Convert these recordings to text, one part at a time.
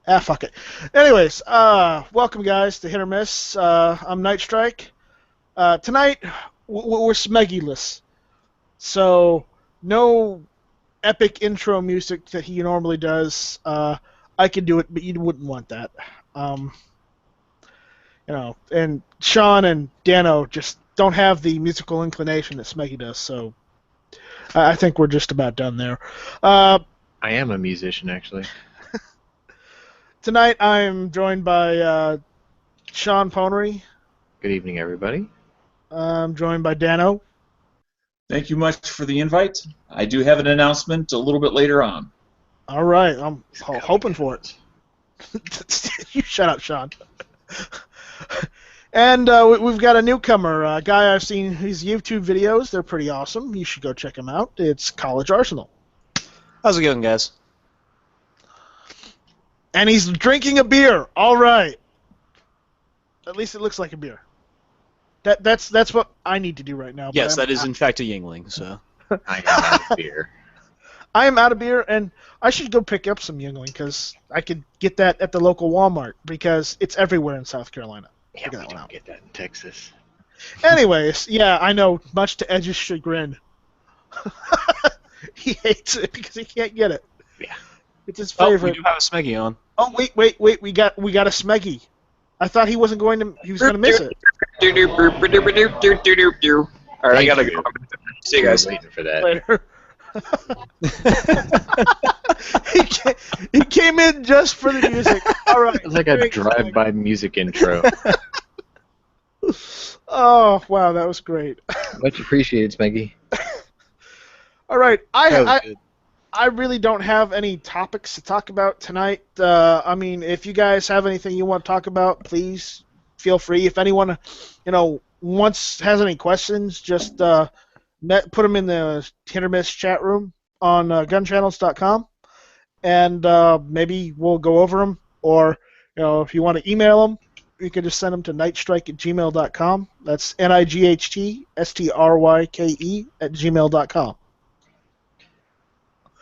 Fuck it. Anyways, welcome guys to Hit or Miss. I'm Night Strike. Tonight we're Smeggy-less, so no epic intro music that he normally does. I could do it, but you wouldn't want that. Um, and Sean and Dano just don't have the musical inclination that Smeggy does. So I think we're just about done there. Uh, I am a musician, actually. Tonight I'm joined by Sean Ponery. Good evening, everybody. I'm joined by Dano. Thank you much for the invite. I do have an announcement a little bit later on. All right, I'm hoping for it. You shut up, Sean. And we've got a newcomer, a guy I've seen his YouTube videos. They're pretty awesome. You should go check them out. It's College Arsenal. How's it going, guys? And he's drinking a beer. All right. At least it looks like a beer. That's what I need to do right now. Yes, that is in fact a Yingling. So I am out of beer. I am out of beer, and I should go pick up some Yingling because I could get that at the local Walmart because it's everywhere in South Carolina. Yeah, we don't get that in Texas. Anyways, yeah, I know, much to Edge's chagrin. He hates it because he can't get it. Yeah. It's his we favorite. do have a Smeggy on. Oh, wait, we got a Smeggy. I thought he wasn't going to, he was going to miss it. All right, I gotta Thank go. you. See you guys. Waiting for that. Later. He came in just for the music. All right. It's like a Great, drive-by music intro. Oh, wow, that was great. Much appreciated, Smeggy. All right, That was good. I really don't have any topics to talk about tonight. I mean, if you guys have anything you want to talk about, please feel free. If anyone, has any questions, just put them in the Hit or Miss chat room on gunchannels.com, and maybe we'll go over them. Or, if you want to email them, you can just send them to nightstrike@gmail.com. That's NIGHTSTRYKE@gmail.com.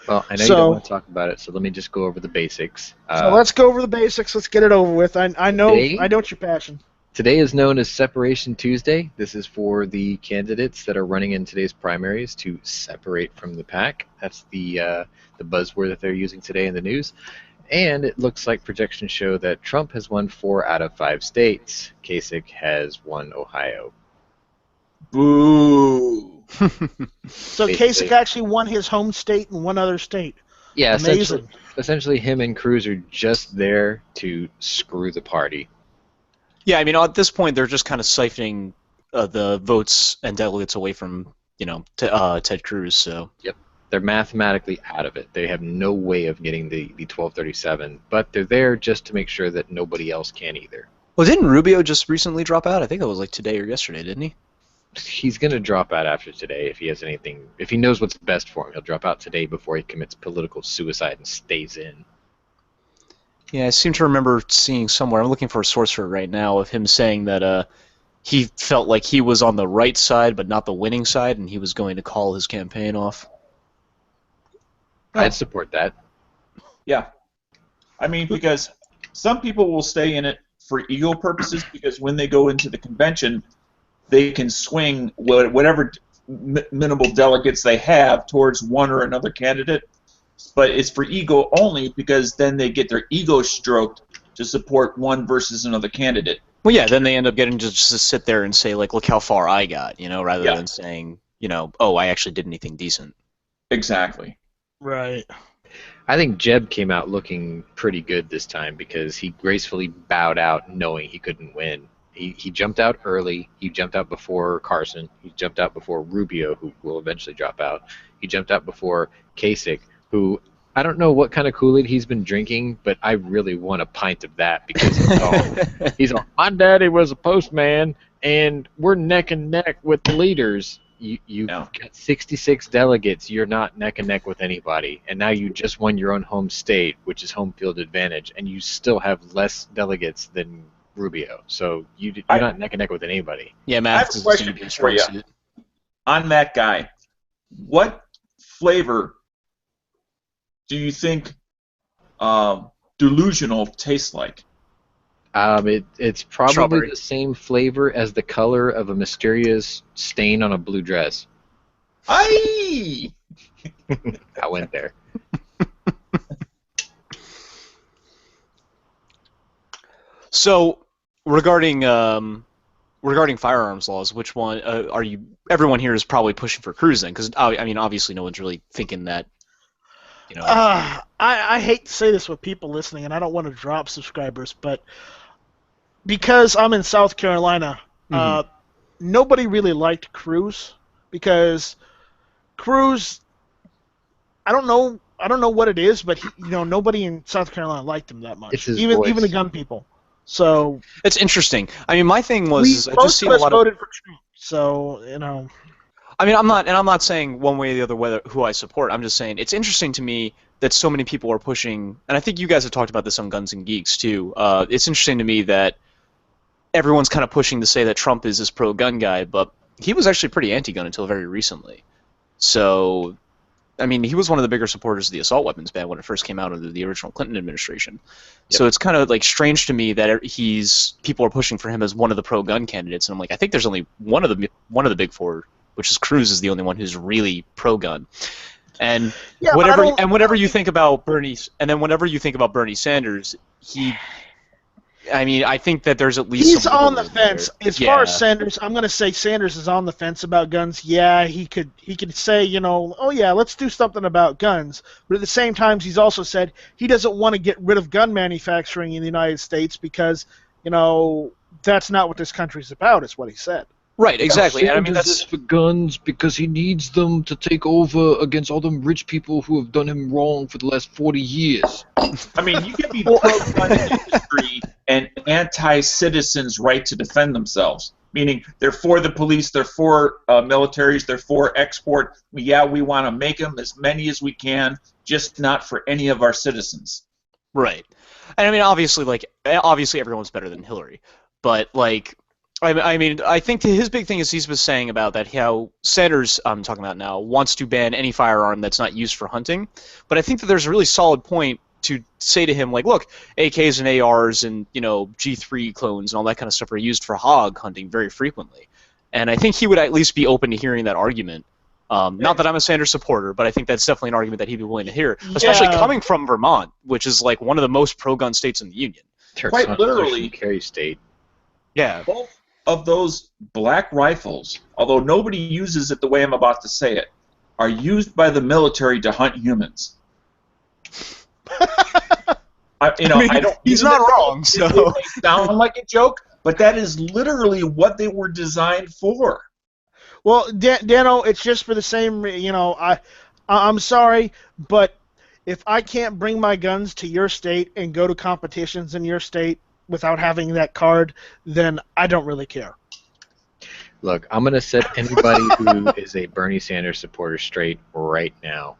Well, I know you So- don't want to talk about it, so let me just go over the basics. So let's go over the basics. Let's get it over with. I know Today- I know it's your passion. Today is known as Separation Tuesday. This is for the candidates that are running in today's primaries to separate from the pack. That's the buzzword that they're using today in the news. And it looks like projections show that Trump has won 4 out of 5 states. Kasich has won Ohio. Boo! So Basically. Kasich actually won his home state and one other state. Yeah, Amazing. essentially him and Cruz are just there to screw the party. Yeah, I mean, at this point, they're just kind of siphoning the votes and delegates away from, Ted Cruz. So They're mathematically out of it. They have no way of getting the 1237, but they're there just to make sure that nobody else can either. well, didn't Rubio just recently drop out? I think that was like today or yesterday, didn't he? He's going to drop out after today if he has anything. If he knows what's best for him, he'll drop out today before he commits political suicide and stays in. Yeah, I seem to remember seeing somewhere. I'm looking for a source for it right now of him saying that he felt like he was on the right side but not the winning side, and he was going to call his campaign off. I'd support that. Yeah. I mean, because some people will stay in it for ego purposes because when they go into the convention, they can swing whatever minimal delegates they have towards one or another candidate. But it's for ego only because then they get their ego stroked to support one versus another candidate. Well, yeah, then they end up getting to just sit there and say, like, look how far I got, rather Yeah. than saying, oh, I actually did anything decent. Exactly. Right. I think Jeb came out looking pretty good this time because he gracefully bowed out knowing he couldn't win. He jumped out early. He jumped out before Carson. He jumped out before Rubio, who will eventually drop out. He jumped out before Kasich, who I don't know what kind of Kool-Aid he's been drinking, but I really want a pint of that because he's all, my daddy was a postman, and we're neck and neck with the leaders. You've got 66 delegates. You're not neck and neck with anybody. And now you just won your own home state, which is home field advantage, and you still have less delegates than Rubio. So you're not neck and neck with anybody. Yeah, I Matt. have a question for you. On that guy, what flavor do you think delusional taste like? It's probably Strawberry. the same flavor as the color of a mysterious stain on a blue dress. Aye! I went there. So, regarding firearms laws, which one are you? Everyone here is probably pushing for cruising because I mean, obviously, no one's really thinking that. I hate to say this with people listening, and I don't want to drop subscribers, but because I'm in South Carolina, nobody really liked Cruz because Cruz, I don't know what it is, but nobody in South Carolina liked him that much. It's his even voice. the gun people. So It's interesting. I mean, my thing was I just most seen of a us lot of. voted for Trump. So I mean, I'm not saying one way or the other who I support. I'm just saying it's interesting to me that so many people are pushing, and I think you guys have talked about this on Guns and Geeks too. It's interesting to me that everyone's kind of pushing to say that Trump is this pro-gun guy, but he was actually pretty anti-gun until very recently. So, I mean, he was one of the bigger supporters of the assault weapons ban when it first came out under the original Clinton administration. Yep. So it's kind of like strange to me that people are pushing for him as one of the pro-gun candidates, and I'm like, I think there's only one of the big four, which is Cruz, is the only one who's really pro-gun. And whenever you think about Bernie Sanders, I think that there's at least he's some on the wiggle room fence. there. As far as Sanders, I'm going to say Sanders is on the fence about guns. Yeah, he could say, oh yeah, let's do something about guns. But at the same time, he's also said he doesn't want to get rid of gun manufacturing in the United States because, that's not what this country's about, is what he said. Right, exactly. And I mean, Sanders is for guns because he needs them to take over against all them rich people who have done him wrong for the last 40 years. I mean, you can be pro-gun industry and anti-citizens' right to defend themselves. Meaning, they're for the police, they're for militaries, they're for export. Yeah, we want to make them as many as we can, just not for any of our citizens. Right. And I mean, obviously everyone's better than Hillary, but I think his big thing is he's been saying about that how Sanders, I'm talking about now, wants to ban any firearm that's not used for hunting. But I think that there's a really solid point to say to him, like, look, AKs and ARs and G3 clones and all that kind of stuff are used for hog hunting very frequently. And I think he would at least be open to hearing that argument. Not that I'm a Sanders supporter, but I think that's definitely an argument that he'd be willing to hear, especially coming from Vermont, which is like one of the most pro-gun states in the union. Quite literally, carry state. Yeah. Both of those black rifles, although nobody uses it the way I'm about to say it, are used by the military to hunt humans. I don't. He's not wrong. So it may sound like a joke, but that is literally what they were designed for. Well, Dano, it's just for the same. I'm sorry, but if I can't bring my guns to your state and go to competitions in your state without having that card, then I don't really care. Look, I'm going to set anybody who is a Bernie Sanders supporter straight right now.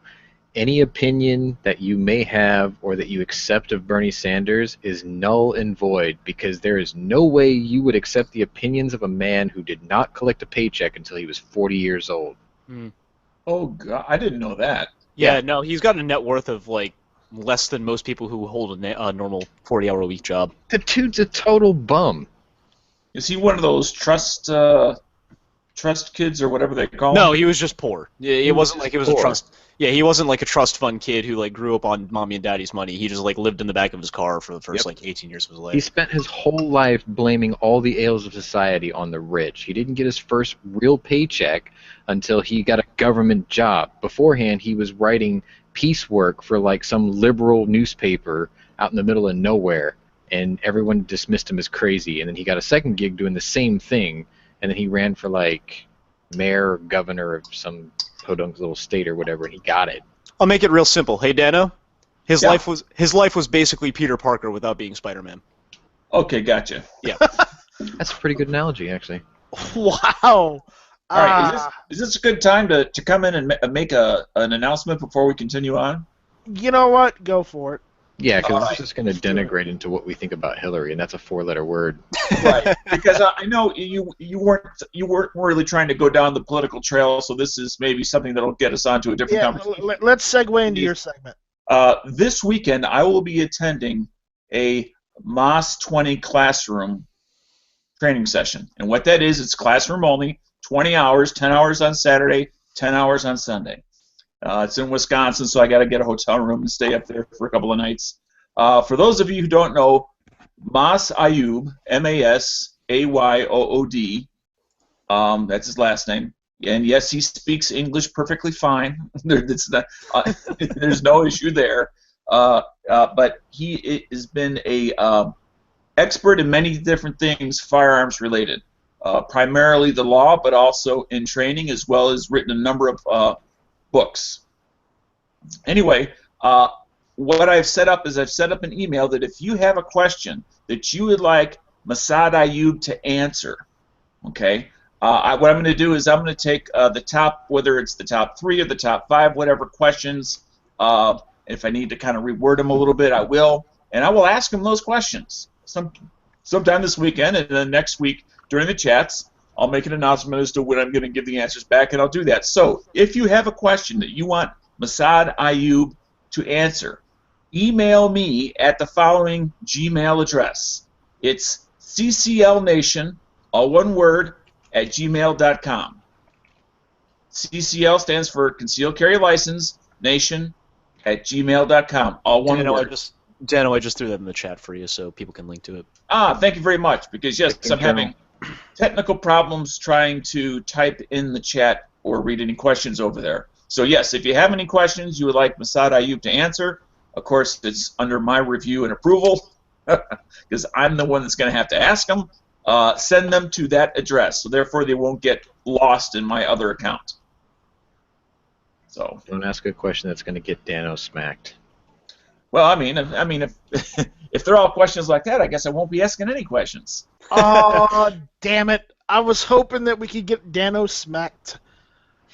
Any opinion that you may have or that you accept of Bernie Sanders is null and void because there is no way you would accept the opinions of a man who did not collect a paycheck until he was 40 years old. Oh, God, I didn't know that. Yeah, no, he's got a net worth of like less than most people who hold a normal 40-hour-a-week job. The dude's a total bum. Is he one of those trust kids or whatever they call him? No, he was just poor. It wasn't like it was poor. a trust. Yeah, he wasn't like a trust fund kid who like grew up on mommy and daddy's money. He just like lived in the back of his car for the first 18 years of his life. He spent his whole life blaming all the ails of society on the rich. He didn't get his first real paycheck until he got a government job. Beforehand, he was writing piecework for like some liberal newspaper out in the middle of nowhere, and everyone dismissed him as crazy. And then he got a second gig doing the same thing, and then he ran for like mayor or governor of some podunk little state or whatever, and he got it. I'll make it real simple. Hey, Dano, his life was basically Peter Parker without being Spider-Man. Okay, gotcha. Yeah. That's a pretty good analogy, actually. Wow. All right, is this a good time to come in and make an announcement before we continue on? You know what? Go for it. Yeah, because it's just going to denigrate into what we think about Hillary, and that's a four-letter word. Right, because I know you weren't really trying to go down the political trail, so this is maybe something that'll get us onto a different conversation. Let's segue into your segment. This weekend, I will be attending a MOS 20 classroom training session. And what that is, it's classroom only, 20 hours, 10 hours on Saturday, 10 hours on Sunday. It's in Wisconsin, so I got to get a hotel room and stay up there for a couple of nights. For those of you who don't know, Mas Ayub, Masayyood, that's his last name. And yes, he speaks English perfectly fine. There's no issue there. But he has been a expert in many different things firearms related, primarily the law, but also in training, as well as written a number of books. Anyway, what I've set up is I've set up an email that if you have a question that you would like Masad Ayub to answer, okay, what I'm going to do is I'm going to take the top, whether it's the top 3 or the top 5, whatever questions. If I need to kind of reword them a little bit, I will, and I will ask them those questions sometime this weekend, and then next week during the chats, I'll make an announcement as to when I'm going to give the answers back, and I'll do that. So if you have a question that you want Masad Ayub to answer, email me at the following Gmail address. It's cclnation, all one word, at gmail.com. CCL stands for Concealed Carry License, Nation, at gmail.com, all one word. Dano, I just threw that in the chat for you so people can link to it. Thank you very much, because yes, I'm having technical problems trying to type in the chat or read any questions over there. So yes, if you have any questions you would like Masad Ayub to answer, of course it's under my review and approval, because I'm the one that's going to have to ask them. Send them to that address, so therefore they won't get lost in my other account. So don't ask a question that's going to get Dano smacked. Well, I mean, if if they're all questions like that, I guess I won't be asking any questions. Oh, damn it! I was hoping that we could get Dano smacked.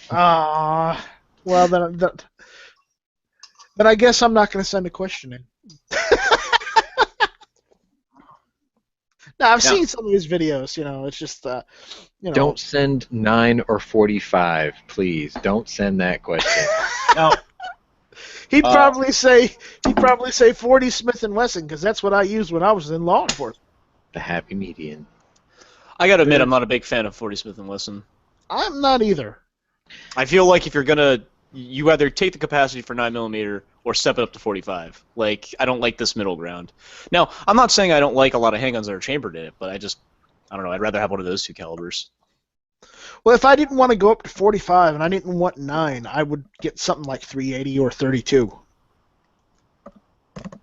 Well, then I guess I'm not going to send a question in. No, I've seen some of his videos. It's just, Don't send 9 or 45, please. Don't send that question. Now, He'd probably say 40 Smith & Wesson, because that's what I used when I was in law enforcement. The happy median. I gotta admit, I'm not a big fan of 40 Smith & Wesson. I'm not either. I feel like if you're gonna, you either take the capacity for 9mm or step it up to 45. Like, I don't like this middle ground. Now, I'm not saying I don't like a lot of handguns that are chambered in it, but I don't know, I'd rather have one of those 2 calibers. Well, if I didn't want to go up to 45 and I didn't want 9, I would get something like 380 or 32.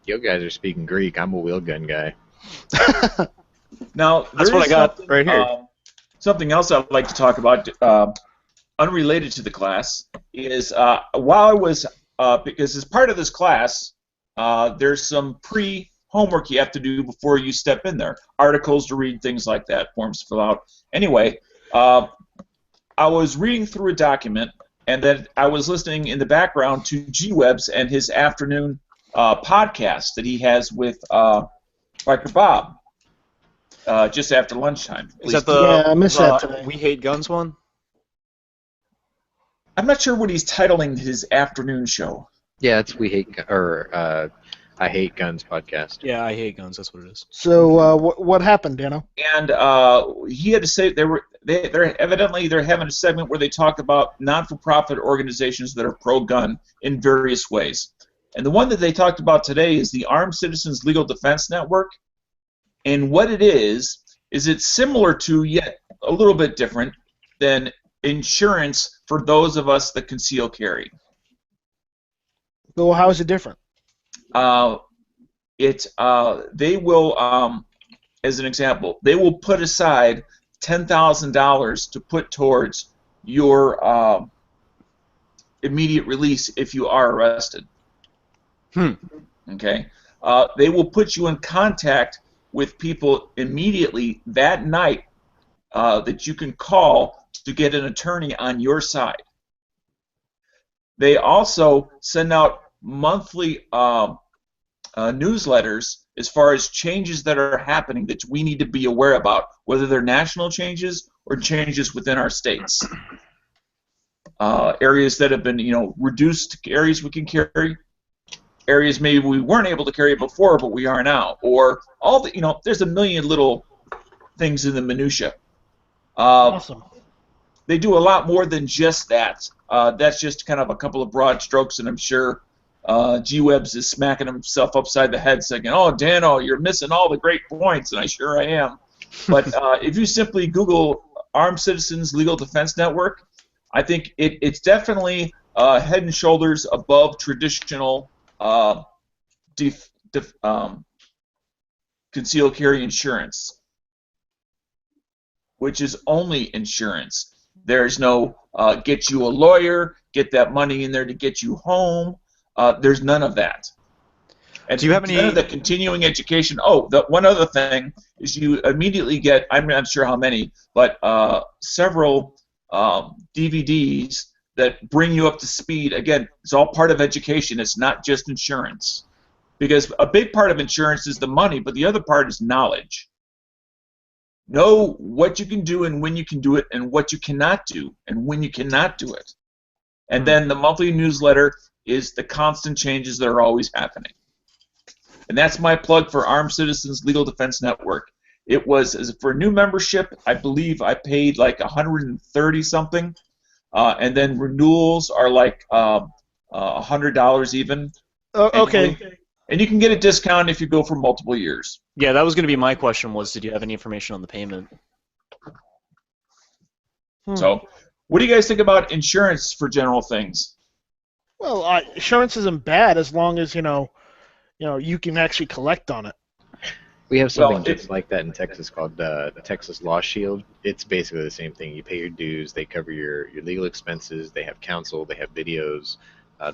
You guys are speaking Greek. I'm a wheel gun guy. Now, That's what I got right here. Something else I'd like to talk about, unrelated to the class, is while I was, because as part of this class, there's some pre-homework you have to do before you step in there. Articles to read, things like that, forms to fill out. Anyway, I was reading through a document, and then I was listening in the background to G-Webs and his afternoon podcast that he has with Biker Bob just after lunchtime. Is that the Yeah, I missed that today. We Hate Guns one? I'm not sure what he's titling his afternoon show. Yeah, it's I Hate Guns podcast. Yeah, I Hate Guns, that's what it is. So what happened, Dano? And he had to say they're having a segment where they talk about non-for-profit organizations that are pro-gun in various ways. And the one that they talked about today is the Armed Citizens Legal Defense Network. And what it is it's similar to, yet a little bit different than insurance for those of us that conceal carry. Well, how is it different? They will, as an example, they will put aside $10,000 to put towards your immediate release if you are arrested. Okay. They will put you in contact with people immediately that night that you can call to get an attorney on your side. They also send out monthly newsletters as far as changes that are happening that we need to be aware about, whether they're national changes or changes within our states. Areas that have been, reduced areas we can carry, areas maybe we weren't able to carry it before, but we are now. Or all the, there's a million little things in the minutia. Awesome. They do a lot more than just that. That's just kind of a couple of broad strokes, and I'm sure G-Webs is smacking himself upside the head saying, "Oh, Dano, you're missing all the great points," and I sure I am. But if you simply Google Armed Citizens Legal Defense Network, I think it's definitely head and shoulders above traditional concealed carry insurance, which is only insurance. There's no get you a lawyer, get that money in there to get you home. There's none of that. And do you have any? None of the continuing education. Oh, the one other thing is you immediately get, I'm not sure how many, but several DVDs that bring you up to speed. Again, it's all part of education. It's not just insurance. Because a big part of insurance is the money, but the other part is knowledge. Know what you can do and when you can do it, and what you cannot do and when you cannot do it. And then the monthly newsletter is the constant changes that are always happening. And that's my plug for Armed Citizens Legal Defense Network. It was, for new membership, I believe I paid like $130 something, and then renewals are like $100 even. Okay. And you can get a discount if you go for multiple years. Yeah, that was going to be my question. Was, did you have any information on the payment? So, what do you guys think about insurance for general things? Well, insurance isn't bad as long as you can actually collect on it. We have something just like that in Texas called the Texas Law Shield. It's basically the same thing. You pay your dues, they cover your legal expenses, they have counsel, they have videos,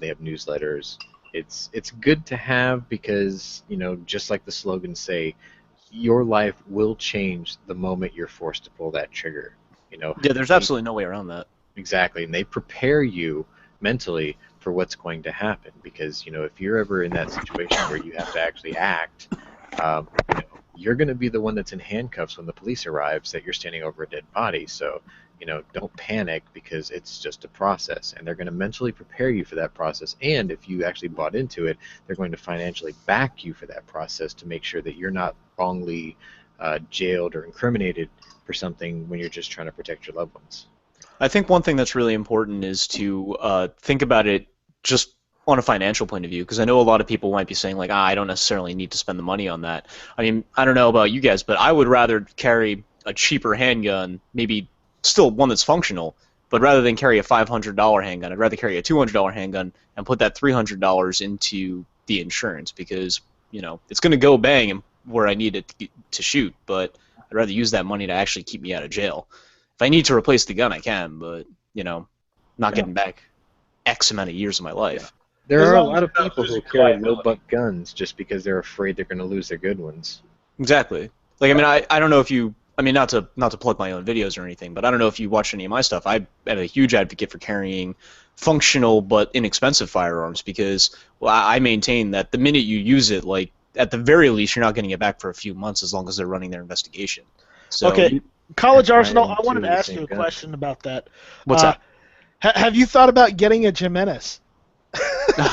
they have newsletters. It's good to have because, just like the slogans say, your life will change the moment you're forced to pull that trigger. Yeah, there's absolutely no way around that. Exactly, and they prepare you mentally for what's going to happen because, if you're ever in that situation where you have to actually act, you're going to be the one that's in handcuffs when the police arrives that you're standing over a dead body. So, don't panic because it's just a process, and they're going to mentally prepare you for that process. And if you actually bought into it, they're going to financially back you for that process to make sure that you're not wrongly jailed or incriminated for something when you're just trying to protect your loved ones. I think one thing that's really important is to think about it just on a financial point of view, because I know a lot of people might be saying, like, I don't necessarily need to spend the money on that. I mean, I don't know about you guys, but I would rather carry a cheaper handgun, maybe still one that's functional, but rather than carry a $500 handgun, I'd rather carry a $200 handgun and put that $300 into the insurance because, it's going to go bang where I need it to shoot, but I'd rather use that money to actually keep me out of jail. If I need to replace the gun, I can, but, not getting back X amount of years of my life. There are a lot of people who carry low-buck guns just because they're afraid they're going to lose their good ones. Exactly. Like, I mean, I don't know if you... I mean, not to plug my own videos or anything, but I don't know if you watch any of my stuff. I'm a huge advocate for carrying functional but inexpensive firearms because I maintain that the minute you use it, like, at the very least, you're not getting it back for a few months as long as they're running their investigation. So, okay, College Arsenal, I wanted to ask you a question about that. What's that? Have you thought about getting a Jimenez?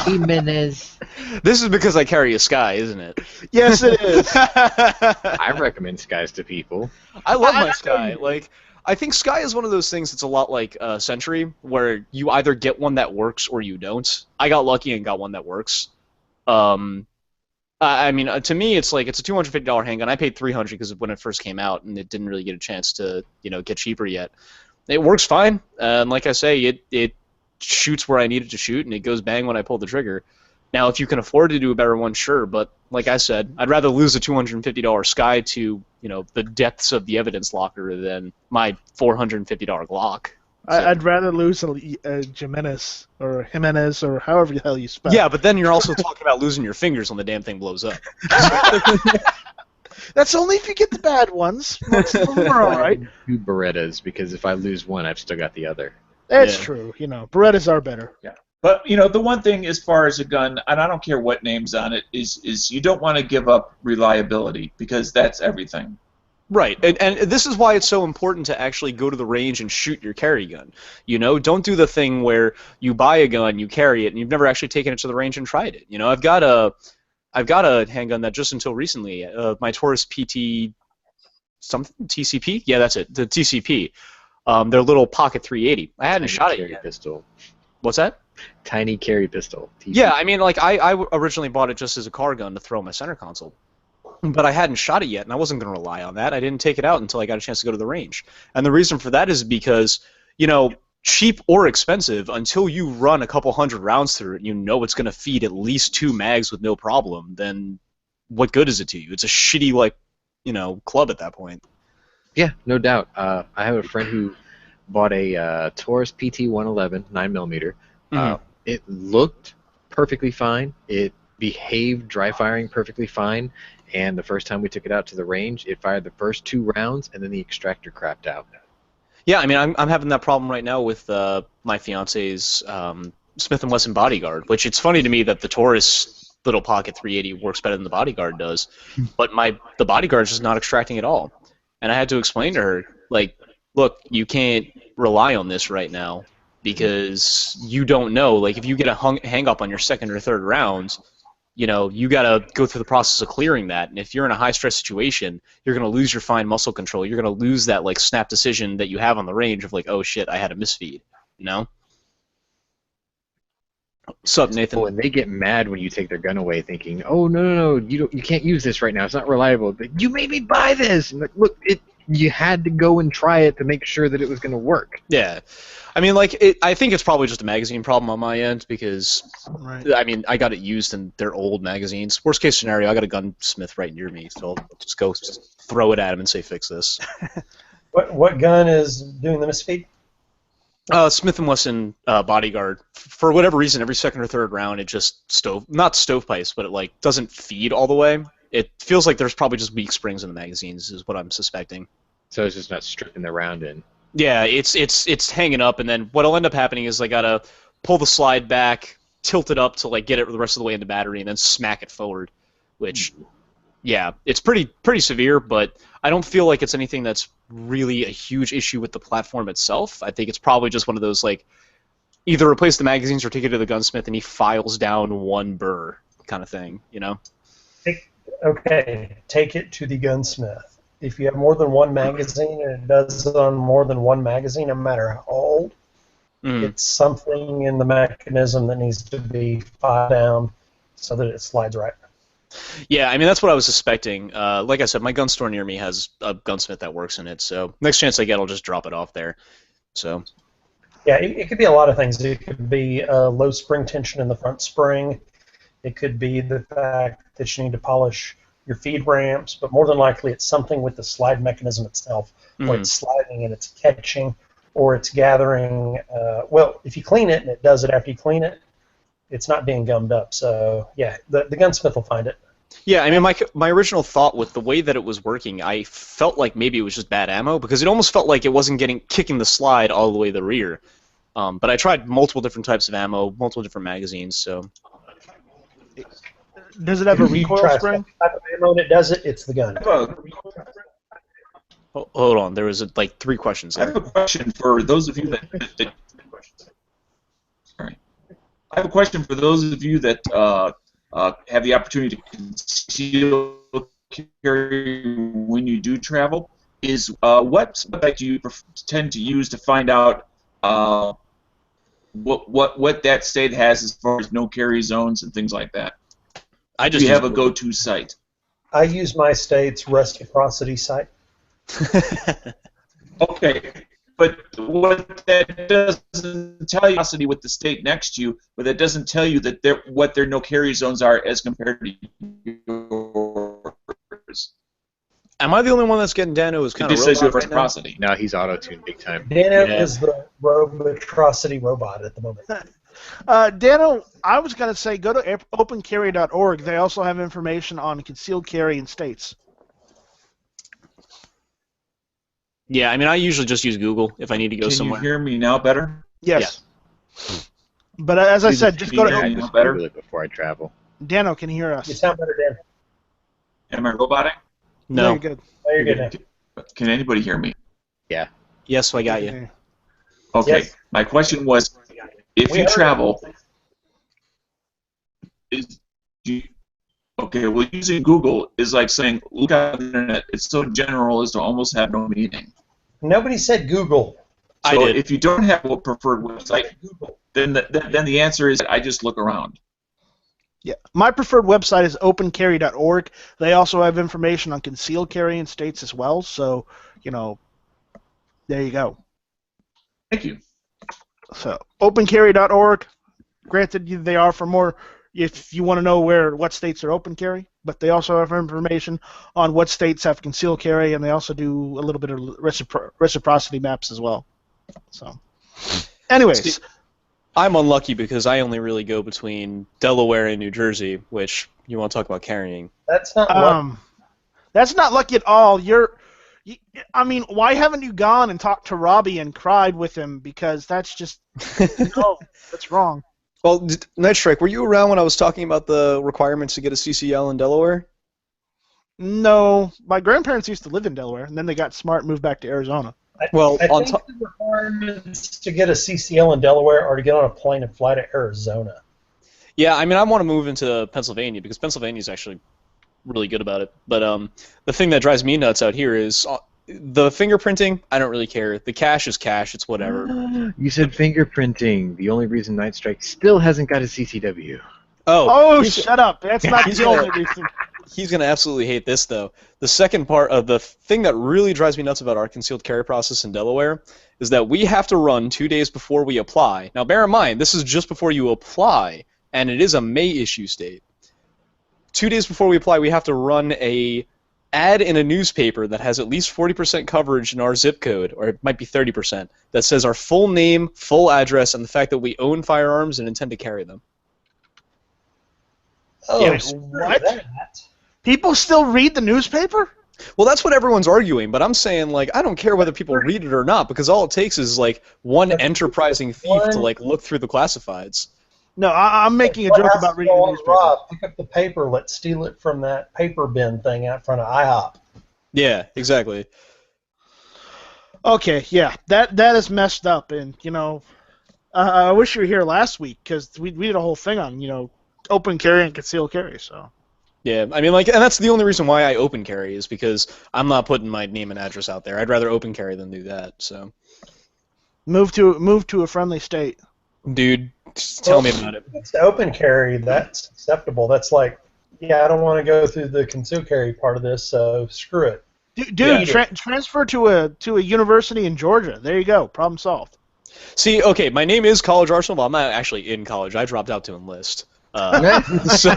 Jimenez. This is because I carry a Sky, isn't it? Yes, it is. I recommend Skies to people. I love my Sky. Like, I think Sky is one of those things that's a lot like Sentry, where you either get one that works or you don't. I got lucky and got one that works. I mean, to me, it's like it's a $250 handgun. I paid $300 because when it first came out, and it didn't really get a chance to, get cheaper yet. It works fine, and like I say, it shoots where I need it to shoot, and it goes bang when I pull the trigger. Now, if you can afford to do a better one, sure, but like I said, I'd rather lose a $250 Sky to, the depths of the evidence locker than my $450 Glock. So. I'd rather lose a Jimenez or Jimenez or however the hell you spell it. Yeah, but then you're also talking about losing your fingers when the damn thing blows up. That's only if you get the bad ones. Most of them are all right. Two Berettas, because if I lose one, I've still got the other. That's true. Berettas are better. Yeah. But, the one thing as far as a gun, and I don't care what name's on it, is you don't want to give up reliability because that's everything. Right, and this is why it's so important to actually go to the range and shoot your carry gun. You know, don't do the thing where you buy a gun, you carry it, and you've never actually taken it to the range and tried it. You know, I've got a handgun that just until recently, my Taurus PT something TCP, yeah, that's it, the TCP, their little pocket 380. I hadn't shot it yet. Pistol. What's that? Tiny carry pistol. TCP. Yeah, I mean, like I originally bought it just as a car gun to throw in my center console. But I hadn't shot it yet, and I wasn't going to rely on that. I didn't take it out until I got a chance to go to the range. And the reason for that is because, you know, cheap or expensive, until you run a couple hundred rounds through it, you know it's going to feed at least 2 mags with no problem, then what good is it to you? It's a shitty, like, you know, club at that point. Yeah, no doubt. I have a friend who bought a Taurus PT 111 9mm. It looked perfectly fine. It behaved dry firing perfectly fine. And the first time we took it out to the range, it fired the first 2 rounds, and then the extractor crapped out. Yeah, I mean, I'm having that problem right now with my fiance's Smith & Wesson Bodyguard, which it's funny to me that the Taurus little pocket 380 works better than the Bodyguard does, but the Bodyguard is just not extracting at all. And I had to explain to her, like, look, you can't rely on this right now because you don't know. Like, if you get a hang up on your second or third round, you know, you got to go through the process of clearing that. And if you're in a high-stress situation, you're going to lose your fine muscle control. You're going to lose that, like, snap decision that you have on the range of, like, oh, shit, I had a misfeed, you know? What's up, Nathan? Oh, and they get mad when you take their gun away thinking, oh, no, you can't use this right now. It's not reliable. But you made me buy this. And like, look, you had to go and try it to make sure that it was going to work. Yeah. I mean, like, I think it's probably just a magazine problem on my end because, I mean, I got it used in their old magazines. Worst case scenario, I got a gunsmith right near me, so I'll just go throw it at him and say, fix this. What gun is doing the misfeed? Smith & Wesson Bodyguard. For whatever reason, every second or third round, it just not stovepipes, but it, like, doesn't feed all the way. It feels like there's probably just weak springs in the magazines is what I'm suspecting. So it's just not stripping the round in. Yeah, it's hanging up, and then what'll end up happening is I gotta pull the slide back, tilt it up to like get it the rest of the way into battery, and then smack it forward. Which, yeah, it's pretty severe, but I don't feel like it's anything that's really a huge issue with the platform itself. I think it's probably just one of those like either replace the magazines or take it to the gunsmith and he files down 1 burr kind of thing, you know? Okay, take it to the gunsmith. If you have more than 1 magazine and it does it on more than 1 magazine, no matter how old, it's something in the mechanism that needs to be filed down so that it slides right. Yeah, I mean, that's what I was suspecting. Like I said, my gun store near me has a gunsmith that works in it, so next chance I get, I'll just drop it off there. So. Yeah, it could be a lot of things. It could be low spring tension in the front spring. It could be the fact that you need to polish your feed ramps, but more than likely it's something with the slide mechanism itself, or it's sliding and it's catching, or it's gathering. Well, if you clean it and it does it after you clean it, it's not being gummed up. So, yeah, the gunsmith will find it. Yeah, I mean, my original thought with the way that it was working, I felt like maybe it was just bad ammo, because it almost felt like it wasn't kicking the slide all the way to the rear. But I tried multiple different types of ammo, multiple different magazines, so... Does it have a recoil spring? Type of ammo that does it, it's the gun. Hold on, there was like 3 questions there. I have a question for those of you that sorry. I have a question for those of you that have the opportunity to conceal carry when you do travel. Is what suspect do you tend to use to find out what that state has as far as no carry zones and things like that? Do you have a go-to site? I use my state's reciprocity site. Okay, but what that doesn't tell you with the state next to you, but that doesn't tell you that what their no carry zones are as compared to yours. Am I the only one that's getting Dano as kind of robot says you have right now? reciprocity. No, he's auto-tuned big time. Dano is the robotrocity robot at the moment. Dano, I was going to say go to opencarry.org. They also have information on concealed carry in states. Yeah, I mean, I usually just use Google if I need to go somewhere. Can you hear me now better? Yes. Yeah. But as I said, just go to I just better before I travel. Dano can hear us. You sound better, Dan. Am I roboting? No. You're good. Oh, you're good now. Can anybody hear me? Yeah. Yes, so I got you. Okay. Yes. My question was, if We you heard travel, is you, okay? Well, using Google is like saying, look at the internet. It's so general as to almost have no meaning. Nobody said Google. I So did. if you don't have a preferred website, Google. then the answer is I just look around. Yeah, my preferred website is opencarry.org. They also have information on concealed carry in states as well. So, there you go. Thank you. So, opencarry.org. Granted, they are for more if you want to know what states are open carry, but they also have information on what states have concealed carry, and they also do a little bit of reciprocity maps as well. So, anyways. I'm unlucky because I only really go between Delaware and New Jersey, which you want to talk about carrying. That's not lucky. That's not lucky at all. I mean, why haven't you gone and talked to Robbie and cried with him? Because that's just no, that's wrong. Well, Night Strike, were you around when I was talking about the requirements to get a CCL in Delaware? No, my grandparents used to live in Delaware, and then they got smart and moved back to Arizona. Well, I on think the requirements to get a CCL in Delaware are to get on a plane and fly to Arizona. Yeah, I mean, I want to move into Pennsylvania because Pennsylvania is actually really good about it. But the thing that drives me nuts out here is the fingerprinting. I don't really care. The cash is cash. It's whatever. You said fingerprinting. The only reason Night Strike still hasn't got a CCW. Oh, shut up. That's not the only reason. He's going to absolutely hate this, though. The second part of the thing that really drives me nuts about our concealed carry process in Delaware is that we have to run 2 days before we apply. Now, bear in mind, this is just before you apply, and it is a May issue state. 2 days before we apply, we have to run a ad in a newspaper that has at least 40% coverage in our zip code, or it might be 30%, that says our full name, full address, and the fact that we own firearms and intend to carry them. Oh, Yeah, screw what? that. People still read the newspaper? Well, that's what everyone's arguing, but I'm saying, like, I don't care whether people read it or not, because all it takes is, like, one enterprising thief to, like, look through the classifieds. No, I'm making a What joke has about to reading go the on, newspaper. Rob, pick up the paper. Let's steal it from that paper bin thing out front of IHOP. Yeah, exactly. Okay, yeah, that is messed up, and I wish you were here last week because we did a whole thing on open carry and concealed carry. So Yeah, I mean, like, and that's the only reason why I open carry is because I'm not putting my name and address out there. I'd rather open carry than do that. So, move to a friendly state. dude, just tell me about it. It's the open carry. That's acceptable. That's like, yeah, I don't want to go through the concealed carry part of this, so screw it. Dude, transfer to a university in Georgia. There you go. Problem solved. See, okay, my name is College Arsenal, but I'm not actually in college. I dropped out to enlist. So,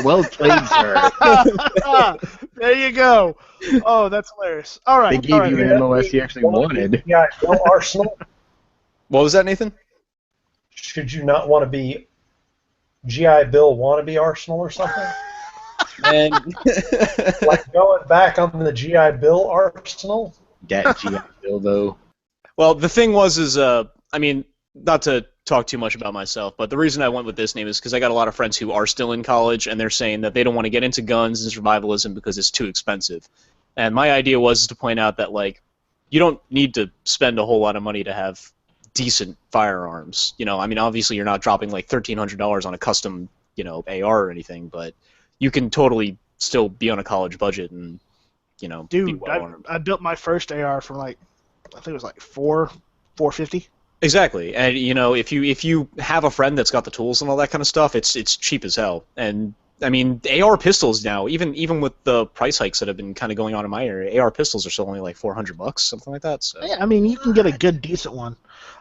Well played, sir. There you go. Oh, that's hilarious. All right. They gave you an MOS you actually wanted. Yeah, no Arsenal. what was that, Nathan? Should you not want to be GI Bill wannabe Arsenal or something? And Like going back on the GI Bill Arsenal? That GI Bill, though. well, the thing was, I mean, not to talk too much about myself, but the reason I went with this name is because I got a lot of friends who are still in college, and they're saying that they don't want to get into guns and survivalism because it's too expensive. And my idea was to point out that, like, you don't need to spend a whole lot of money to have decent firearms. I mean, obviously you're not dropping like $1,300 on a custom, AR or anything, but you can totally still be on a college budget and, be Dude, well-armed. I built my first AR from I think it was like $450. Exactly, and if you have a friend that's got the tools and all that kind of stuff, it's cheap as hell. And I mean, AR pistols now, even with the price hikes that have been kind of going on in my area, AR pistols are still only like $400, something like that. So Yeah, I mean, you can get a good, decent one.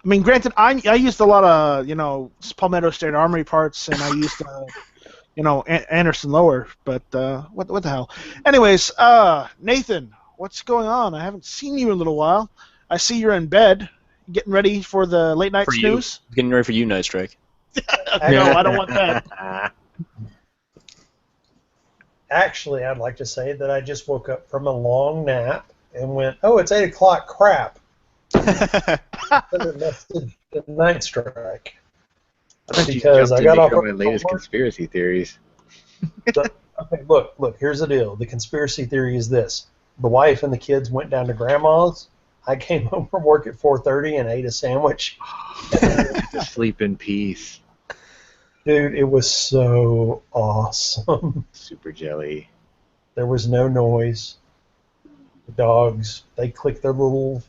I mean, granted, I used a lot of Palmetto State Armory parts, and I used Anderson Lower, but what the hell? Anyways, Nathan, what's going on? I haven't seen you in a little while. I see you're in bed, getting ready for the late night snooze. Getting ready for you, Night Strike. No, I don't want that. Actually, I'd like to say that I just woke up from a long nap and went, oh, it's 8 o'clock, crap. The Night Strike. Because I got off my latest conspiracy theories. Okay, look, here's the deal. The conspiracy theory is this. the wife and the kids went down to grandma's. I came home from work at 4:30 and ate a sandwich. To sleep in peace. Dude, it was so awesome. Super jelly. There was no noise. The dogs, they clicked their little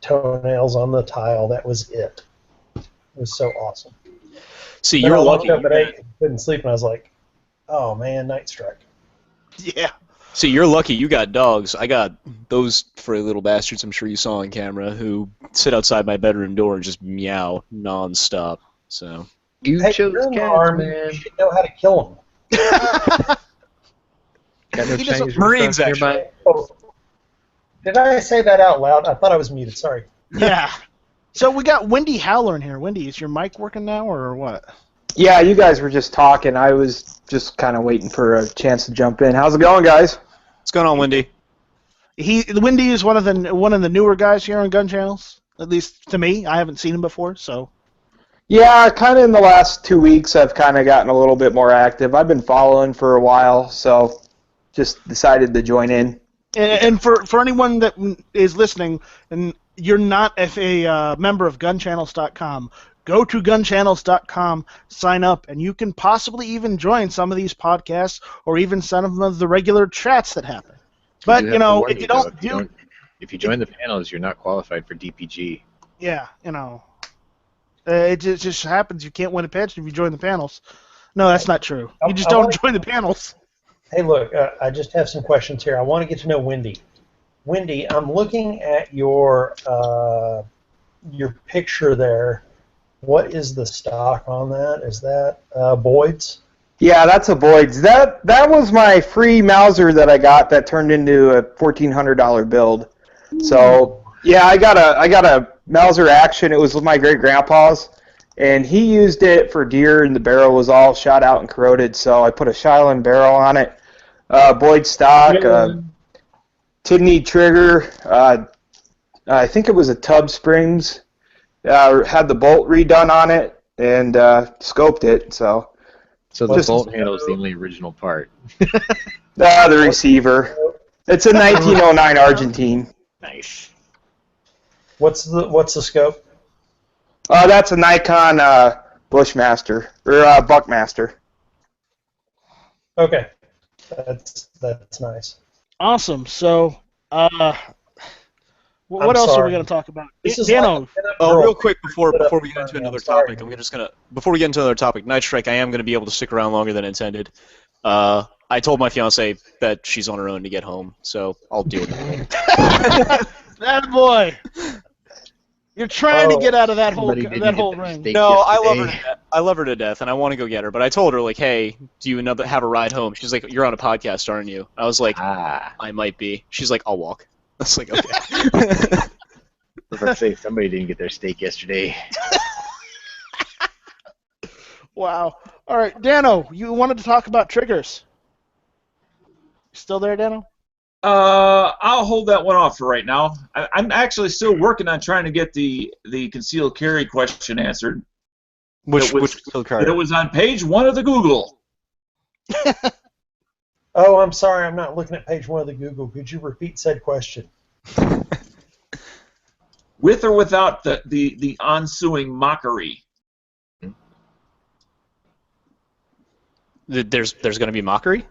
toenails on the tile. That was it. It was so awesome. See, Then you're I woke lucky. up at 8, couldn't sleep, and I was like, oh man, night strike. Yeah. See, you're lucky. You got dogs. I got those furry little bastards. I'm sure you saw on camera who sit outside my bedroom door and just meow nonstop. So You Hey, chose you're in the cats, Army, man. you should know how to kill them. Got no He doesn't- Chinese Marines, restaurants nearby? Oh, did I say that out loud? I thought I was muted. Sorry. Yeah. So we got Wendy Howler in here. Wendy, is your mic working now or what? Yeah, you guys were just talking. I was just kind of waiting for a chance to jump in. How's it going, guys? what's going on, Wendy? Wendy is one of the newer guys here on Gun Channels. At least to me, I haven't seen him before. So Yeah, kind of in the last 2 weeks, I've kind of gotten a little bit more active. I've been following for a while, so just decided to join in. and for anyone that is listening and you're not a member of GunChannels.com, go to GunChannels.com, sign up, and you can possibly even join some of these podcasts or even some of the regular chats that happen. But do have to warn if you don't though, if you join the panels, you're not qualified for DPG. yeah, it just happens. You can't win a pension if you join the panels. No, that's not true. You just don't join the panels. Hey, look, I just have some questions here. I want to get to know Wendy. Wendy, I'm looking at your picture there. What is the stock on that? Is that Boyd's? Yeah, that's a Boyd's. That was my free Mauser that I got that turned into a $1,400 build. So yeah, I got a Mauser Action. It was with my great grandpa's, and he used it for deer, and the barrel was all shot out and corroded. So I put a Shiloh barrel on it. Boyd stock, Tidney trigger. I think it was a Tub Springs. Had the bolt redone on it and scoped it. So So the bolt handle is the only original part. the receiver. It's a 1909 Argentine. Nice. What's the scope? That's a Nikon Bushmaster or Buckmaster. Okay, that's nice. Awesome. So, what I'm else are sorry. we going to talk about? This is Dano, like a pinup Oh, girl real quick before put up we get in into front of me. another I'm sorry. topic, before we get into another topic, Night Strike, I am gonna be able to stick around longer than intended. I told my fiance that she's on her own to get home, so I'll deal with it. that boy. You're trying to Oh, get out of that Somebody didn't get whole their ring. steak No, I love her. yesterday. To death. I love her to death, and I want to go get her. But I told her, like, hey, do you have a ride home? She's like, you're on a podcast, aren't you? I was like, Ah. I might be. She's like, I'll walk. I was like, okay. I was about to say, somebody didn't get their steak yesterday. Wow. All right, Dano, you wanted to talk about triggers. Still there, Dano? I'll hold that one off for right now. I'm actually still working on trying to get the concealed carry question answered. which It was- kill card? It was on page 1 of the Google. Oh, I'm sorry, I'm not looking at page 1 of the Google. Could you repeat said question? With or without the ensuing mockery. There's going to be mockery.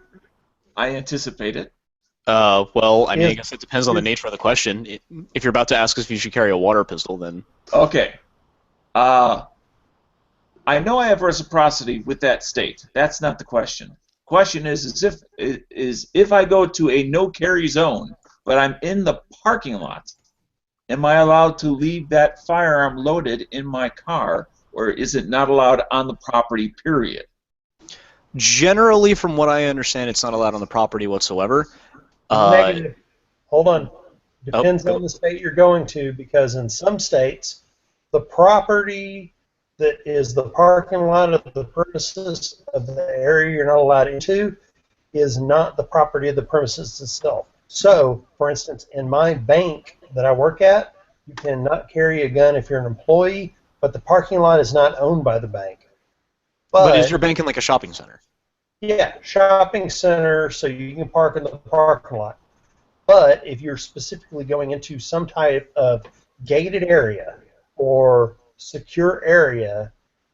I anticipate it. Well, I mean, I Yeah. guess it depends on the nature of the question. If you're about to ask us if you should carry a water pistol, then Okay. I know I have reciprocity with that state. That's not the question. Question is if I go to a no carry zone, but I'm in the parking lot, am I allowed to leave that firearm loaded in my car, or is it not allowed on the property? Period. generally, from what I understand, it's not allowed on the property whatsoever. Negative. Hold on. Oh, Depends go. on the state you're going to, because in some states, the property that is the parking lot of the premises of the area you're not allowed into is not the property of the premises itself. So, for instance, in my bank that I work at, you cannot carry a gun if you're an employee, but the parking lot is not owned by the bank. But is your bank in like a shopping center? Yeah, shopping center, so you can park in the parking lot. But if you're specifically going into some type of gated area or secure area,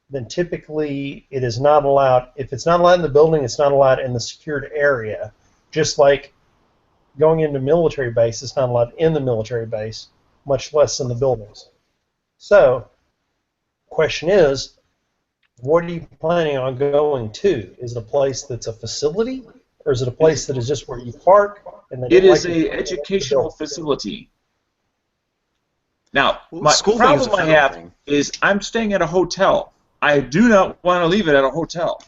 then typically it is not allowed. If it's not allowed in the building, it's not allowed in the secured area. Just like going into military base, it's not allowed in the military base, much less in the buildings. So, question is, what are you planning on going to? Is it a place that's a facility, or is it a place that is just where you park? And It is a educational facility. Now, my problem I have is I'm staying at a hotel. I do not want to leave it at a hotel.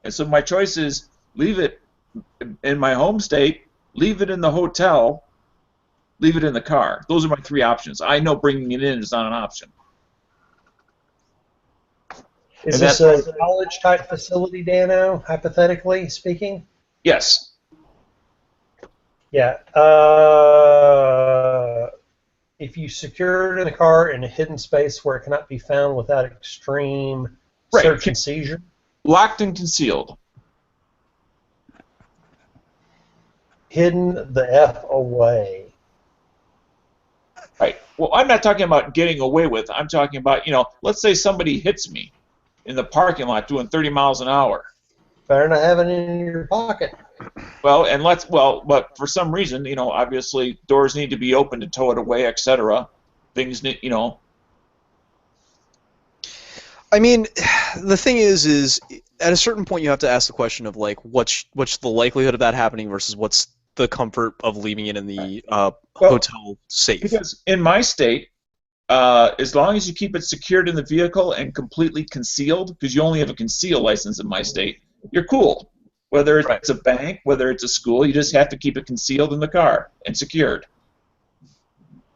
And so my choice is leave it in my home state, leave it in the hotel, leave it in the car. Those are my three options. I know bringing it in is not an option. Is this a college-type facility, Dano, hypothetically speaking? Yes. Yeah. If you secure it in the car in a hidden space where it cannot be found without extreme search and seizure? Locked and concealed. Hidden the F away. Right. Well, I'm not talking about getting away with. I'm talking about, let's say somebody hits me in the parking lot doing 30 miles an hour. Better not have it in your pocket. Well, but for some reason, obviously doors need to be open to tow it away, etc. Things need, I mean, the thing is at a certain point you have to ask the question of like, what's the likelihood of that happening versus what's the comfort of leaving it in the hotel safe? Because in my state, as long as you keep it secured in the vehicle and completely concealed, because you only have a conceal license in my state, you're cool. Whether it's a bank, whether it's a school, you just have to keep it concealed in the car and secured.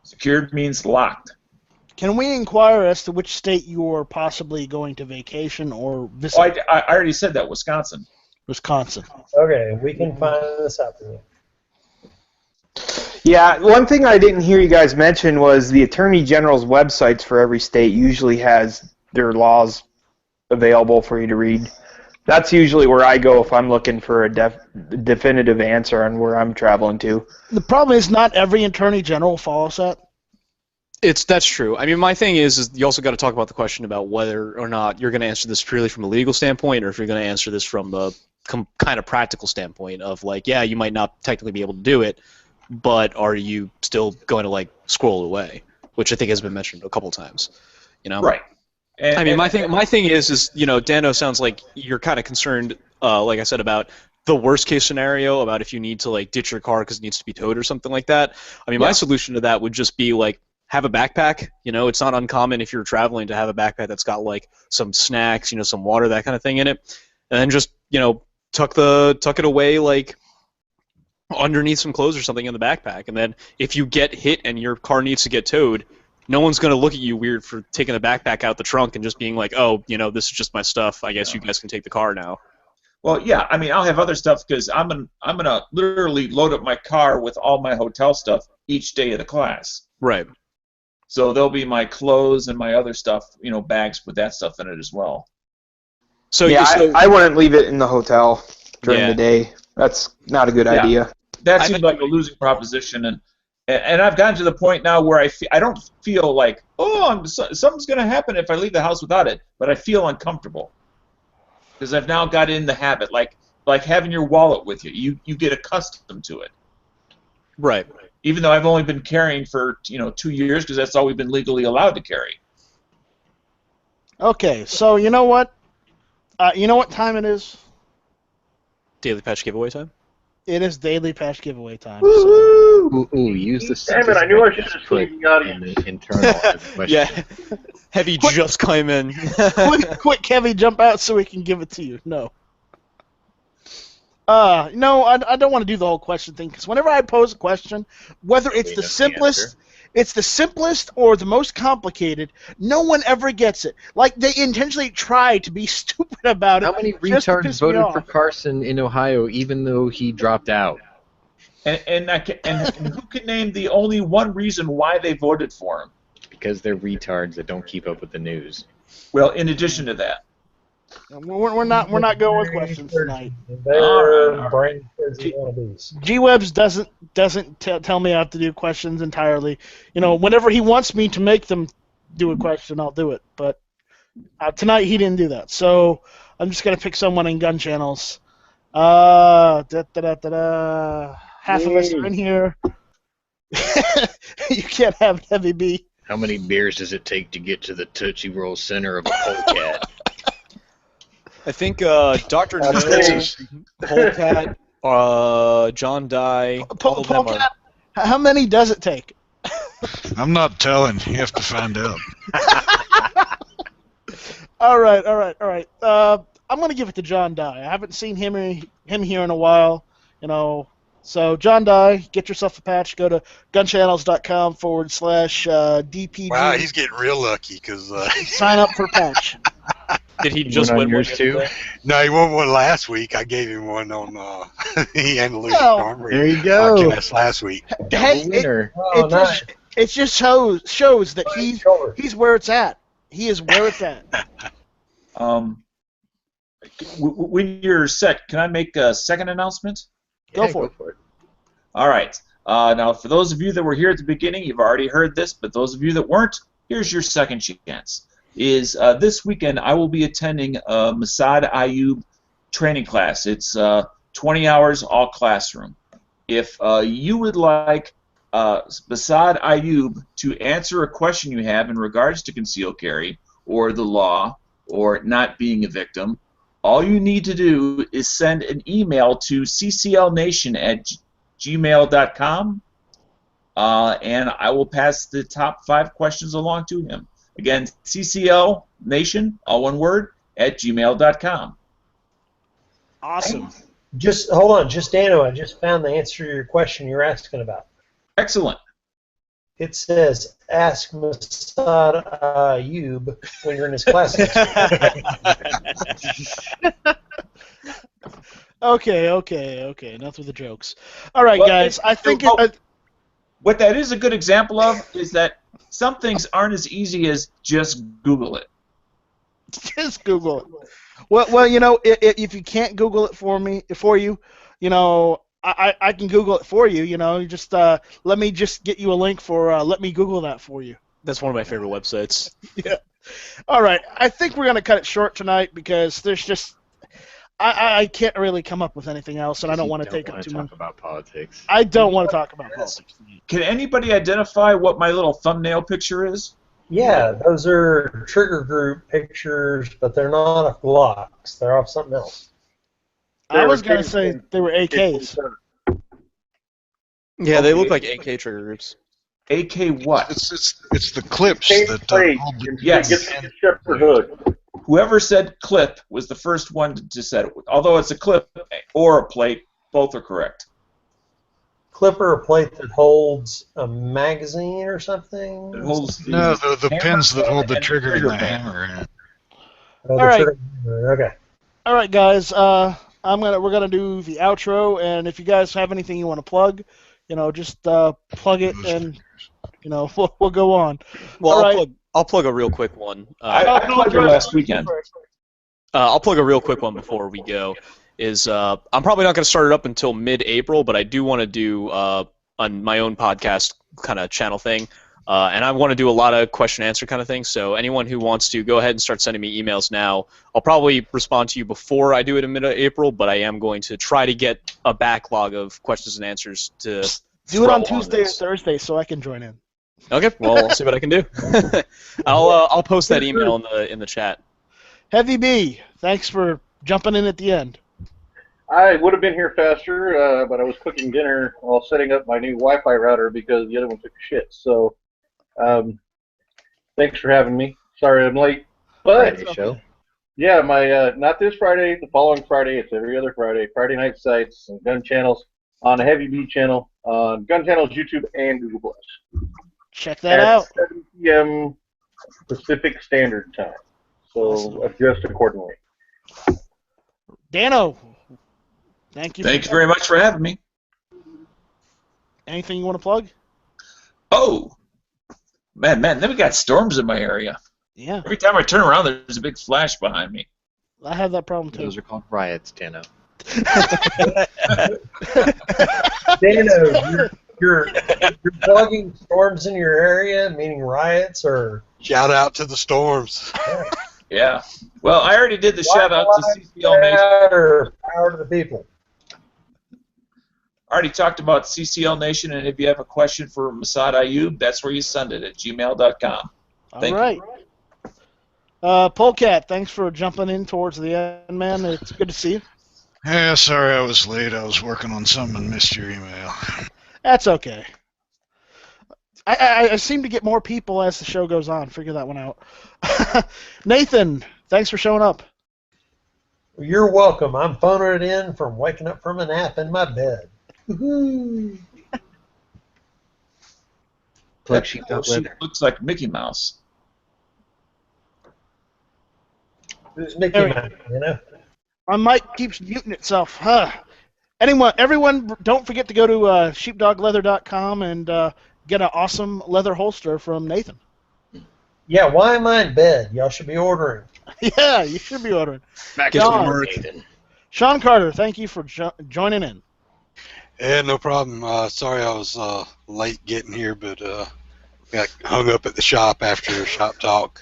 Secured means locked. Can we inquire as to which state you're possibly going to vacation or visit? Oh, I already said that, Wisconsin. Wisconsin. Okay, we can find this out for you. Yeah, one thing I didn't hear you guys mention was the Attorney General's websites for every state usually has their laws available for you to read. That's usually where I go if I'm looking for a definitive answer on where I'm traveling to. The problem is not every Attorney General follows that. That's true. I mean, my thing is you also got to talk about the question about whether or not you're going to answer this purely from a legal standpoint, or if you're going to answer this from a kind of practical standpoint of like, yeah, you might not technically be able to do it, but are you still going to like scroll away? Which I think has been mentioned a couple times. Right. I mean, my thing is Dano sounds like you're kind of concerned, like I said, about the worst case scenario, about if you need to like ditch your car because it needs to be towed or something like that. I mean, my solution to that would just be like have a backpack. It's not uncommon if you're traveling to have a backpack that's got like some snacks, some water, that kind of thing in it, and then just tuck it away like underneath some clothes or something in the backpack, and then if you get hit and your car needs to get towed, no one's going to look at you weird for taking the backpack out the trunk and just being like, oh, this is just my stuff. I guess you guys can take the car now. Well, yeah, I mean, I'll have other stuff because I'm gonna literally load up my car with all my hotel stuff each day of the class. Right. So there'll be my clothes and my other stuff, bags with that stuff in it as well. So yeah, I wouldn't leave it in the hotel during the day. That's not a good idea. That seems like a losing proposition, and I've gotten to the point now where I don't feel like, something's going to happen if I leave the house without it, but I feel uncomfortable because I've now got in the habit, like having your wallet with you. You get accustomed to it. Right. Even though I've only been carrying for 2 years because that's all we've been legally allowed to carry. Okay, so you know what? You know what time it is? Daily Patch giveaway time? It is Daily Patch giveaway time. Ooh, use the Damn it, I knew I should have seen the audience. Internal question. Yeah. Heavy just come in. quick, Kevin, jump out so we can give it to you. No. No, I don't want to do the whole question thing because whenever I pose a question, whether it's the simplest or the most complicated, no one ever gets it. Like they intentionally try to be stupid about it. How many retards voted for Carson in Ohio, even though he dropped out? And who can name the only one reason why they voted for him? Because they're retards that don't keep up with the news. Well, in addition to that. We're not going with questions tonight. They're brain G-Webs doesn't tell me how to do questions entirely. Whenever he wants me to make them do a question, I'll do it. But tonight he didn't do that, so I'm just gonna pick someone in gun channels. Half of us are in here. You can't have Heavy B. How many beers does it take to get to the Tootsie Roll center of a polecat? I think Dr. No, Polecat, John Dye, all of them are... How many does it take? I'm not telling. You have to find out. All right. I'm gonna give it to John Dye. I haven't seen him here in a while. So John Dye, get yourself a patch. Go to gunchannels.com/DPG. Wow, he's getting real lucky because sign up for patch. Did he just win yours too? No, he won one last week. I gave him one on he had to lose armory. There you go. Podcast last week. Double winner. It just shows that he's where it's at. He is where it's at. When you're set, can I make a second announcement? Go for it. All right. Now, for those of you that were here at the beginning, you've already heard this, but those of you that weren't, here's your second chance. This weekend I will be attending a Mossad Ayub training class. It's 20 hours, all classroom. If you would like Mossad Ayub to answer a question you have in regards to concealed carry or the law or not being a victim, all you need to do is send an email to cclnation@gmail.com, and I will pass the top 5 questions along to him. Again, cclnation, all one word, @gmail.com. Awesome. Just hold on, Dano. I just found the answer to your question you're asking about. Excellent. It says, ask Mossad Ayub when you're in his class. Okay. Enough with the jokes. All right, guys. I think what that is a good example of is that some things aren't as easy as just Google it. Just Google it. Well, if you can't Google it for you, I can Google it for you. Just let me just get you a link for let me Google that for you. That's one of my favorite websites. Yeah. All right. I think we're gonna cut it short tonight because there's just I can't really come up with anything else, and I don't want to take up too much. About politics. I don't want to talk about politics. Can anybody identify what my little thumbnail picture is? Yeah, those are trigger group pictures, but they're not off Glocks. They're off something else. I was going to say they were AKs. Yeah, they look like AK trigger groups. AK what? It's the clips that hold the... Yes. Except for hood. Whoever said clip was the first one to say it. Although it's a clip or a plate, both are correct. Clip or a plate that holds a magazine or something? It holds the pins that hold the trigger and the hammer in it. Oh, All right. Okay. All right, guys. We're gonna do the outro, and if you guys have anything you want to plug, just plug it, and we'll go on. Well, All right. I'll plug a real quick one. I plugged it last weekend. I'll plug a real quick one before we go. I'm probably not going to start it up until mid-April, but I do want to do on my own podcast kind of channel thing, and I want to do a lot of question-answer kind of things. So anyone who wants to, go ahead and start sending me emails now. I'll probably respond to you before I do it in mid-April, but I am going to try to get a backlog of questions and answers to do it on Tuesday or Thursday so I can join in. Okay, well, I'll see what I can do. I'll post that email in the chat. Heavy B, thanks for jumping in at the end. I would have been here faster, but I was cooking dinner while setting up my new Wi-Fi router because the other one took a shit. So, thanks for having me. Sorry I'm late. But Friday show. Yeah, my not this Friday, the following Friday. It's every other Friday. Friday Night Sights and Gun Channels on the Heavy B channel, on Gun Channels YouTube and Google Plus. Check that out. 7 p.m. Pacific Standard Time. So adjust accordingly. Dano, thank you. Thank you very much for having me. Anything you want to plug? Oh, man, then we got storms in my area. Yeah. Every time I turn around, there's a big flash behind me. I have that problem too. Those are called riots, Dano. Dano, you're plugging storms in your area, meaning riots or... Shout out to the storms. Yeah. Well, I already did the shout out to CCL Nation. Or power to the people. I already talked about CCL Nation, and if you have a question for Masad Ayub, that's where you send it at gmail.com. All right. Polecat, thanks for jumping in towards the end, man. It's good to see you. Yeah, sorry I was late. I was working on something and missed your email. That's okay. I seem to get more people as the show goes on. Figure that one out. Nathan, thanks for showing up. You're welcome. I'm phoning it in from waking up from a nap in my bed. Plug sheepdog leather. Looks like Mickey Mouse. Who's Mickey Mouse, you know? My mic keeps muting itself. Everyone, don't forget to go to sheepdogleather.com and get an awesome leather holster from Nathan. Yeah, why am I in bed? Y'all should be ordering. Yeah, you should be ordering. Back to work. Sean Carter, thank you for joining in. Yeah, no problem. Sorry I was late getting here, but got hung up at the shop after shop talk.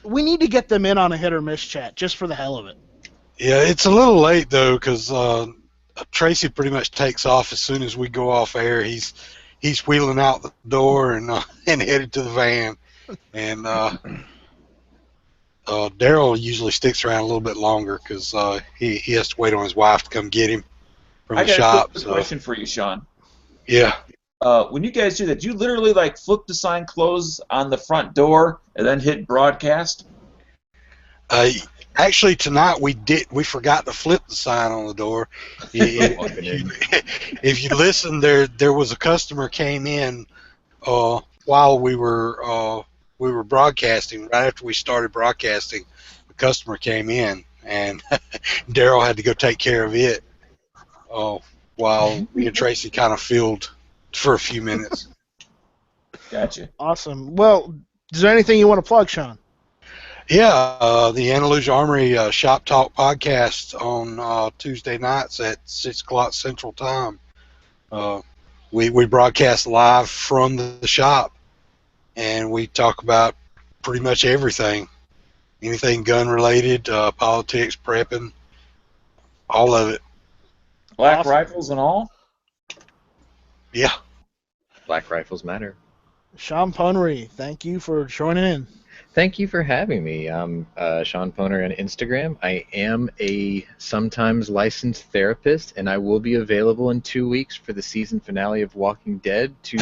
We need to get them in on a hit or miss chat just for the hell of it. Yeah, it's a little late though, because Tracy pretty much takes off as soon as we go off air. He's wheeling out the door and headed to the van, and Daryl usually sticks around a little bit longer because he has to wait on his wife to come get him from the shop. I got a question for you, Sean. Yeah. When you guys do that, do you literally like flip the sign close on the front door and then hit broadcast? Actually, tonight we forgot to flip the sign on the door. If you listen, there was a customer came in while we were broadcasting. Right after we started broadcasting, the customer came in, and Daryl had to go take care of it while me and Tracy kind of filled for a few minutes. Gotcha. Awesome. Well, is there anything you want to plug, Sean? Yeah, the Andalusia Armory Shop Talk podcast on Tuesday nights at 6 o'clock Central Time. We broadcast live from the shop, and we talk about pretty much everything. Anything gun-related, politics, prepping, all of it. Black rifles and all? Yeah. Black rifles matter. Sean Ponery, thank you for joining in. Thank you for having me. I'm Sean Poner on Instagram. I am a sometimes licensed therapist, and I will be available in 2 weeks for the season finale of Walking Dead to,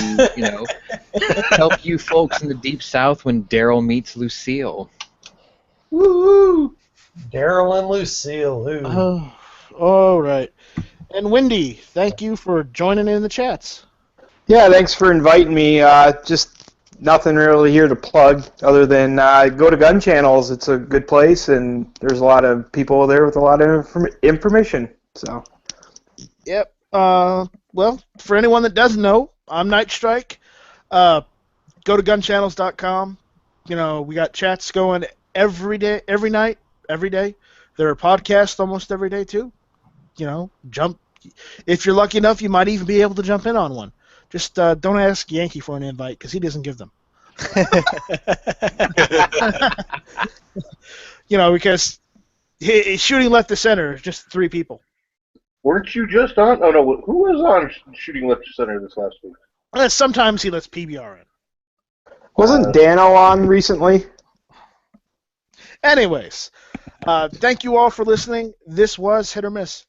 help you folks in the Deep South when Daryl meets Lucille. Woo! Daryl and Lucille. Ooh. Oh, all right. And Wendy, thank you for joining in the chats. Yeah, thanks for inviting me. Just nothing really here to plug other than go to Gun Channels. It's a good place, and there's a lot of people there with a lot of information. So. Yep. Well, for anyone that doesn't know, I'm Night Strike. Go to gunchannels.com. We got chats going every day, every night, every day. There are podcasts almost every day too. Jump. If you're lucky enough, you might even be able to jump in on one. Just don't ask Yankee for an invite because he doesn't give them. Because shooting left to center is just 3 people. Weren't you just on? Oh, no. Who was on shooting left to center this last week? Sometimes he lets PBR in. Wasn't Dano on recently? Anyways, thank you all for listening. This was Hit or Miss.